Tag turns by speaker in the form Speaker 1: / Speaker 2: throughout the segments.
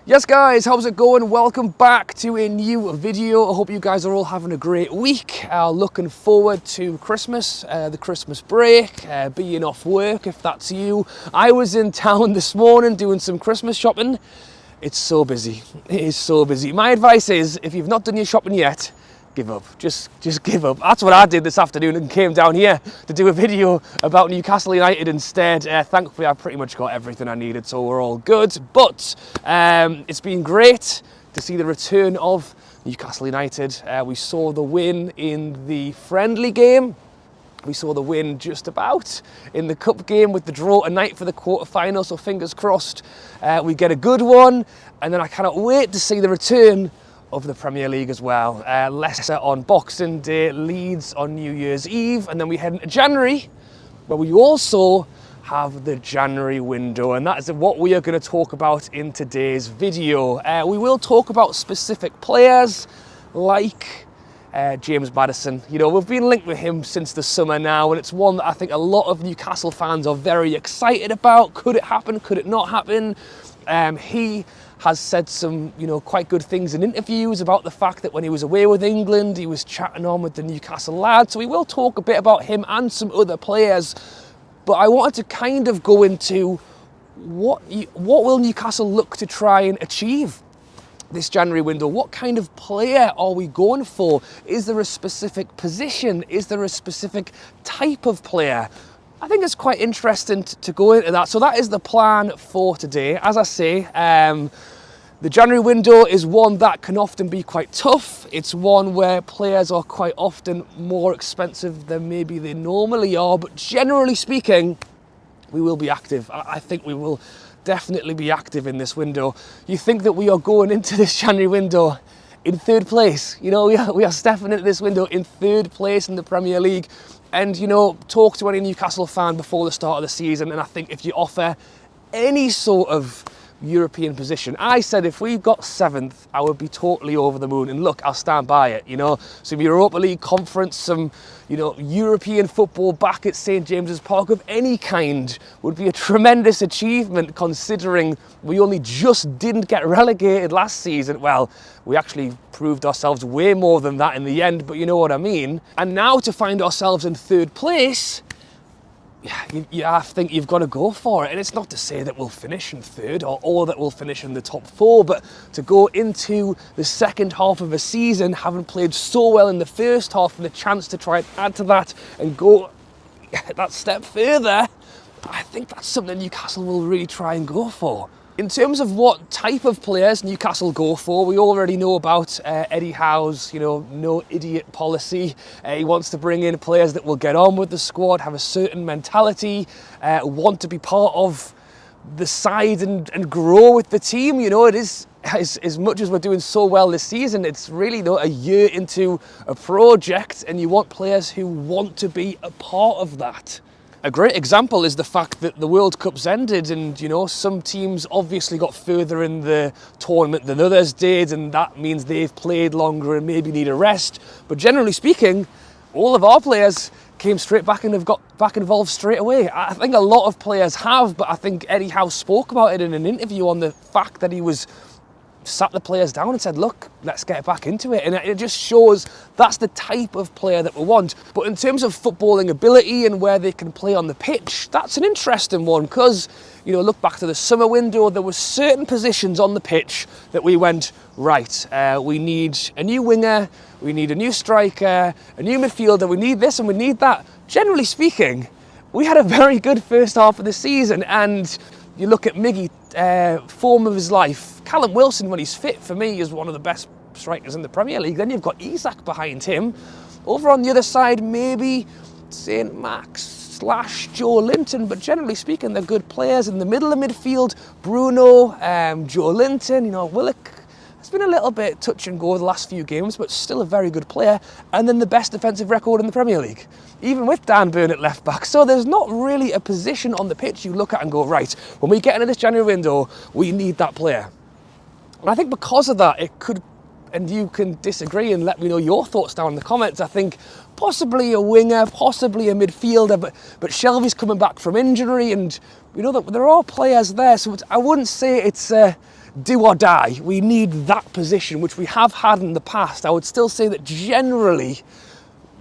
Speaker 1: Yes guys, how's it going? Welcome back to a new video. I hope you guys are all having a great week. Looking forward to Christmas, the Christmas break, being off work if that's you. I was in town this morning doing some Christmas shopping. It's so busy. It is so busy. My advice is, if you've not done your shopping yet, give up. Just give up. That's what I did this afternoon and came down here to do a video about Newcastle United instead. Thankfully, I pretty much got everything I needed, so we're all good. But it's been great to see the return of Newcastle United. We saw the win in the friendly game. We saw the win just about in the cup game with the draw tonight for the quarter-final, so fingers crossed we get a good one. And then I cannot wait to see the return of the Premier League as well. Leicester on Boxing Day, Leeds on New Year's Eve, and then we head into January, where we also have the January window, and that is what we are going to talk about in today's video. We will talk about specific players like James Maddison. You know, we've been linked with him since the summer now, and it's one that I think a lot of Newcastle fans are very excited about. Could it happen? Could it not happen? He has said some, quite good things in interviews about the fact that when he was away with England, he was chatting on with the Newcastle lads. So we will talk a bit about him and some other players. But I wanted to kind of go into what will Newcastle look to try and achieve this January window. What kind of player are we going for? Is there a specific position? Is there a specific type of player? I think it's quite interesting to go into that. So that is the plan for today. As I say, the January window is one that can often be quite tough. It's one where players are quite often more expensive than maybe they normally are. But generally speaking, we will be active. I think we will definitely be active in this window. You think that we are going into this January window in third place. We are stepping into this window in third place in the Premier League. And, talk to any Newcastle fan before the start of the season, and I think if you offer any sort of European position, I said if we got 7th, I would be totally over the moon. And look, I'll stand by it, Some Europa League conference, some, European football back at St James's Park of any kind would be a tremendous achievement, considering we only just didn't get relegated last season. Well, we actually proved ourselves way more than that in the end, but you know what I mean. And now to find ourselves in third place, I think you've got to go for it. And it's not to say that we'll finish in third or that we'll finish in the top 4, but to go into the second half of a season having played so well in the first half and the chance to try and add to that and go that step further, I think that's something Newcastle will really try and go for. In terms of what type of players Newcastle go for, we already know about Eddie Howe's, no idiot policy. He wants to bring in players that will get on with the squad, have a certain mentality, want to be part of the side and grow with the team. It is, as much as we're doing so well this season, it's really a year into a project, and you want players who want to be a part of that. A great example is the fact that the World Cup's ended and, some teams obviously got further in the tournament than others did, and that means they've played longer and maybe need a rest. But generally speaking, all of our players came straight back and have got back involved straight away. I think a lot of players have, but I think Eddie Howe spoke about it in an interview on the fact that he was sat the players down and said, look, let's get back into it. And it just shows that's the type of player that we want. But in terms of footballing ability and where they can play on the pitch, that's an interesting one because, look back to the summer window, there were certain positions on the pitch that we went, right, we need a new winger, we need a new striker, a new midfielder, we need this and we need that. Generally speaking, we had a very good first half of the season, and you look at Miggy, form of his life. Callum Wilson, when he's fit, for me, is one of the best strikers in the Premier League. Then you've got Isak behind him. Over on the other side, maybe St Max / Joe Linton, but generally speaking, they're good players. In the middle of midfield, Bruno, Joe Linton, Willock. It's been a little bit touch and go the last few games, but still a very good player. And then the best defensive record in the Premier League, even with Dan Burn at left back. So there's not really a position on the pitch you look at and go, right, when we get into this January window, we need that player. And I think because of that, it could, and you can disagree and let me know your thoughts down in the comments, I think possibly a winger, possibly a midfielder, but Shelvey's coming back from injury, and we know that there are players there, so I wouldn't say it's do or die. We need that position, which we have had in the past. I would still say that generally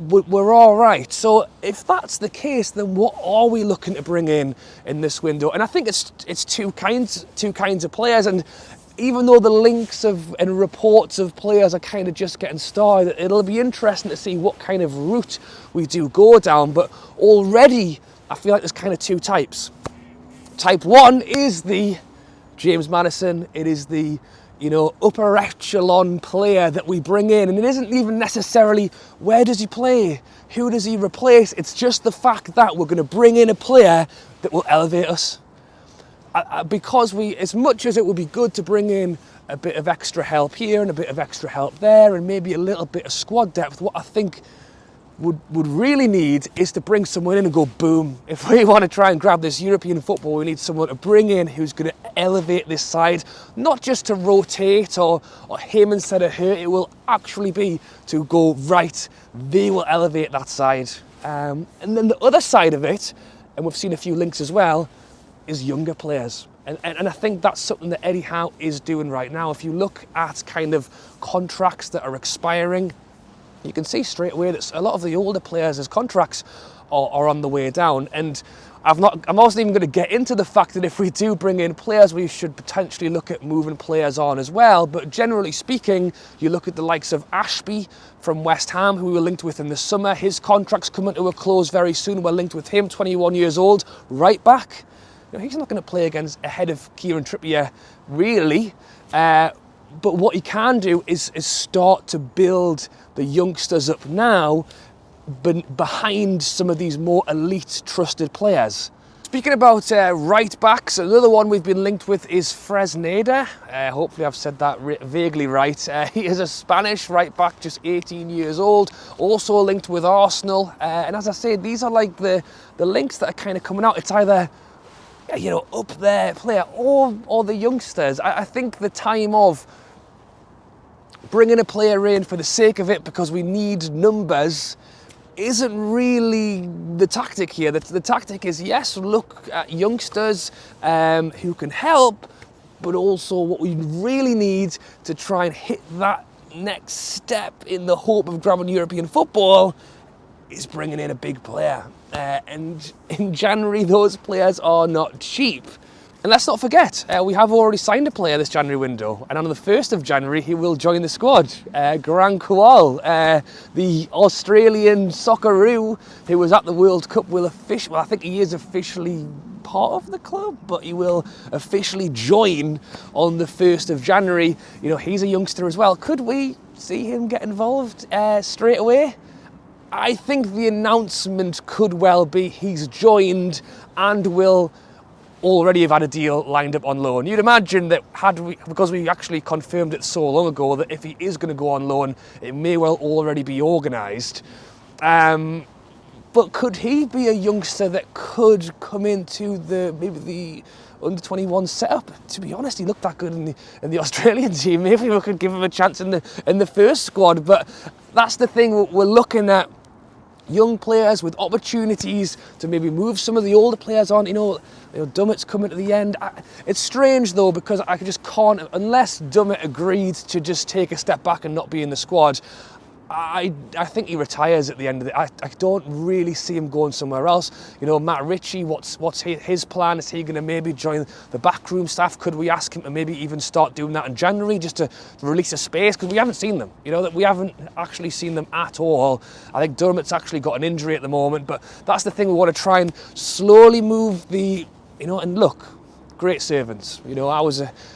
Speaker 1: we're all right. So if that's the case, then what are we looking to bring in this window? And I think it's two kinds of players. And even though the links and reports of players are kind of just getting started, it'll be interesting to see what kind of route we do go down. But already, I feel like there's kind of two types. Type one is the James Maddison. It is the, upper echelon player that we bring in. And it isn't even necessarily where does he play, who does he replace. It's just the fact that we're going to bring in a player that will elevate us. Because as much as it would be good to bring in a bit of extra help here and a bit of extra help there and maybe a little bit of squad depth, what I think would really need is to bring someone in and go boom. If we want to try and grab this European football, we need someone to bring in who's going to elevate this side, not just to rotate or him instead of her. It will actually be to go, right, they will elevate that side. And then the other side of it, and we've seen a few links as well, is younger players. And I think that's something that Eddie Howe is doing right now. If you look at kind of contracts that are expiring, you can see straight away that a lot of the older players' contracts are on the way down. And I'm also even going to get into the fact that if we do bring in players, we should potentially look at moving players on as well. But generally speaking, you look at the likes of Ashby from West Ham, who we were linked with in the summer. His contract's coming to a close very soon. We're linked with him, 21 years old, right back. He's not going to play ahead of Kieran Trippier, really. But what he can do is start to build the youngsters up now behind some of these more elite, trusted players. Speaking about right backs, another one we've been linked with is Fresneda. Hopefully I've said that vaguely right. He is a Spanish right back, just 18 years old, also linked with Arsenal. And as I say, these are like the links that are kind of coming out. It's either up there player or the youngsters. I think the time of bringing a player in for the sake of it because we need numbers isn't really the tactic here. The tactic is, yes, look at youngsters who can help, but also what we really need to try and hit that next step in the hope of grabbing European football is bringing in a big player. And in January, those players are not cheap. And let's not forget, we have already signed a player this January window. And on the 1st of January, he will join the squad. Garang Kual, the Australian Socceroo who was at the World Cup, I think he is officially part of the club, but he will officially join on the 1st of January. He's a youngster as well. Could we see him get involved straight away? I think the announcement could well be he's joined and will already have had a deal lined up on loan. You'd imagine that because we actually confirmed it so long ago, that if he is going to go on loan, it may well already be organised. But could he be a youngster that could come into maybe the under-21 setup? To be honest, he looked that good in the Australian team. Maybe we could give him a chance in the first squad. But that's the thing, we're looking at young players with opportunities to maybe move some of the older players on. Dummett's coming to the end. It's strange though, because I just can't, unless Dummett agreed to just take a step back and not be in the squad, I think he retires at the end of it. I don't really see him going somewhere else. Matt Ritchie, what's his plan? Is he going to maybe join the backroom staff? Could we ask him to maybe even start doing that in January, just to release a space? Because we haven't seen them. That we haven't actually seen them at all. I think Dermot's actually got an injury at the moment, but that's the thing. We want to try and slowly move and look. Great servants.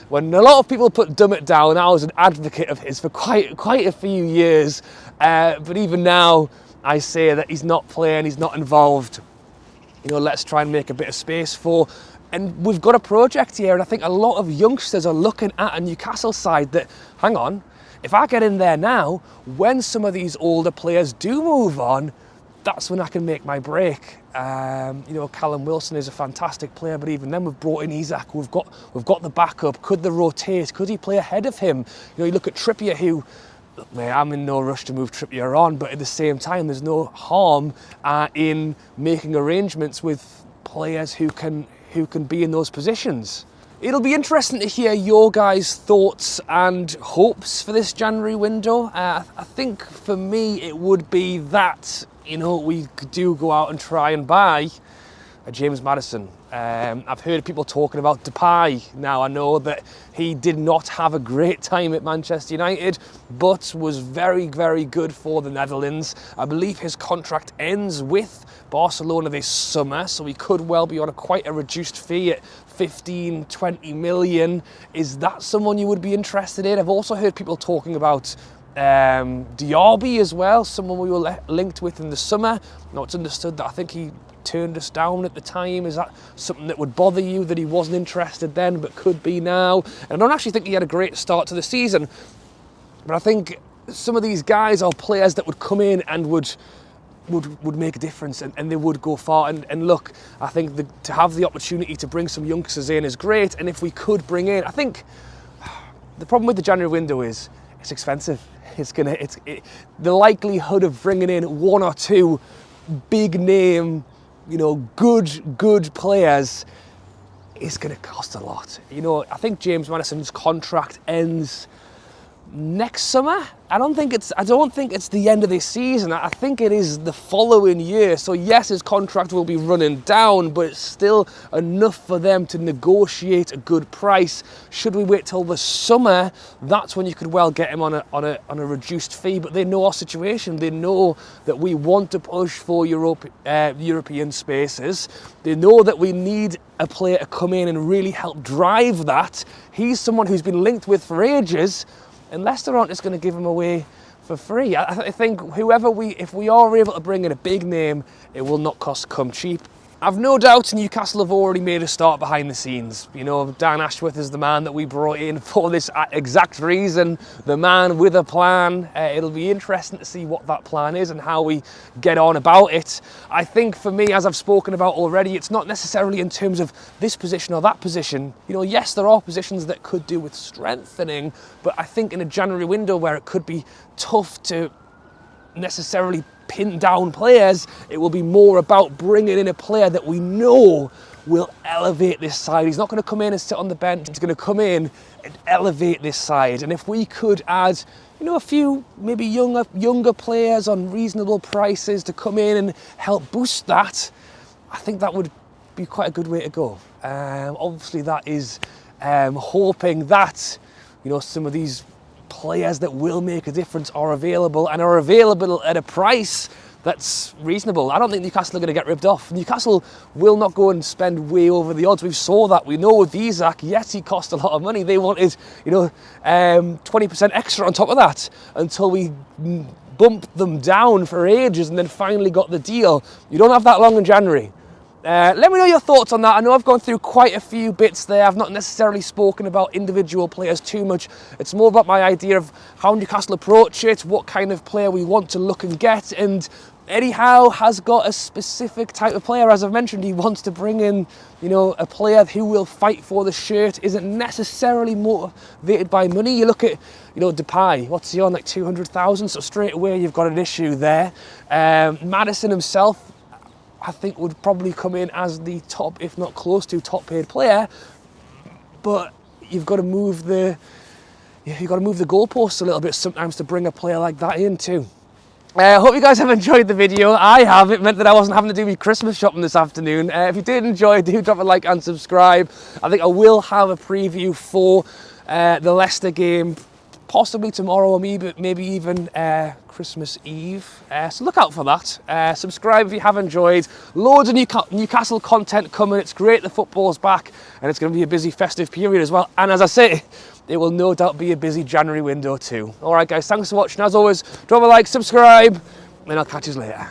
Speaker 1: When a lot of people put Dummett down, I was an advocate of his for quite a few years. But even now, I say that he's not playing, he's not involved. Let's try and make a bit of space and we've got a project here, and I think a lot of youngsters are looking at a Newcastle side that, hang on, if I get in there now, when some of these older players do move on, that's when I can make my break. Callum Wilson is a fantastic player, but even then we've brought in Isak. We've got the backup. Could they rotate? Could he play ahead of him? You look at Trippier, who, I'm in no rush to move Trippier on, but at the same time, there's no harm in making arrangements with players who can be in those positions. It'll be interesting to hear your guys' thoughts and hopes for this January window. I think for me it would be that, you know, we do go out and try and buy a James Maddison. I've heard people talking about Depay. Now, I know that he did not have a great time at Manchester United, but was very, very good for the Netherlands. I believe his contract ends with Barcelona this summer, so he could well be on quite a reduced fee at 15, 20 million. Is that someone you would be interested in? I've also heard people talking about Diaby as well, someone we were linked with in the summer. Now, it's understood that I think he turned us down at the time. Is that something that would bother you, that he wasn't interested then but could be now? And I don't actually think he had a great start to the season, but I think some of these guys are players that would come in and would make a difference, and they would go far. And look, I think to have the opportunity to bring some youngsters in is great, and if we could bring in, I think the problem with the January window is it's expensive. The likelihood of bringing in one or two big name, you know, good players is going to cost a lot. You know, I think James Maddison's contract ends next summer. I don't think it's the end of this season. I think it is the following year. So yes, his contract will be running down, but it's still enough for them to negotiate a good price. Should we wait till the summer, that's when you could well get him on a reduced fee. But they know our situation. They know that we want to push for European spaces. They know that we need a player to come in and really help drive that. He's someone who's been linked with for ages, and Leicester aren't just going to give him away for free. I think if we are able to bring in a big name, it will not come cheap. I've no doubt Newcastle have already made a start behind the scenes. You know, Dan Ashworth is the man that we brought in for this exact reason, the man with a plan. It'll be interesting to see what that plan is and how we get on about it. I think for me, as I've spoken about already, it's not necessarily in terms of this position or that position. You know, yes, there are positions that could do with strengthening, but I think in a January window where it could be tough to necessarily pin down players, it will be more about bringing in a player that we know will elevate this side. He's not going to come in and sit on the bench. He's going to come in and elevate this side. And if we could add, you know, a few maybe younger players on reasonable prices to come in and help boost that, I think that would be quite a good way to go. Obviously, that is hoping that, you know, some of these players that will make a difference are available at a price that's reasonable. I don't think Newcastle are going to get ripped off. Newcastle will not go and spend way over the odds. We saw that. We know with Isak, yes, he cost a lot of money. They wanted, you know, 20% extra on top of that until we bumped them down for ages and then finally got the deal. You don't have that long in January. Let me know your thoughts on that. I know I've gone through quite a few bits there. I've not necessarily spoken about individual players too much. It's more about my idea of how Newcastle approach it, what kind of player we want to look and get. And Eddie Howe has got a specific type of player. As I've mentioned, he wants to bring in, you know, a player who will fight for the shirt, isn't necessarily motivated by money. You look at, you know, Depay, what's he on, like 200,000? So straight away you've got an issue there. Maddison himself, I think, would probably come in as the top, if not close to top paid player, but you've got to move the goalposts a little bit sometimes to bring a player like that in too. I hope you guys have enjoyed the video. I have. It meant that I wasn't having to do my Christmas shopping this afternoon. If you did enjoy, do drop a like and subscribe. I think I will have a preview for the Leicester game possibly tomorrow, or maybe even Christmas Eve. So look out for that. Subscribe if you have enjoyed. Loads of Newcastle content coming. It's great the football's back, and it's going to be a busy festive period as well. And as I say, it will no doubt be a busy January window too. All right, guys, thanks for watching. As always, drop a like, subscribe, and I'll catch you later.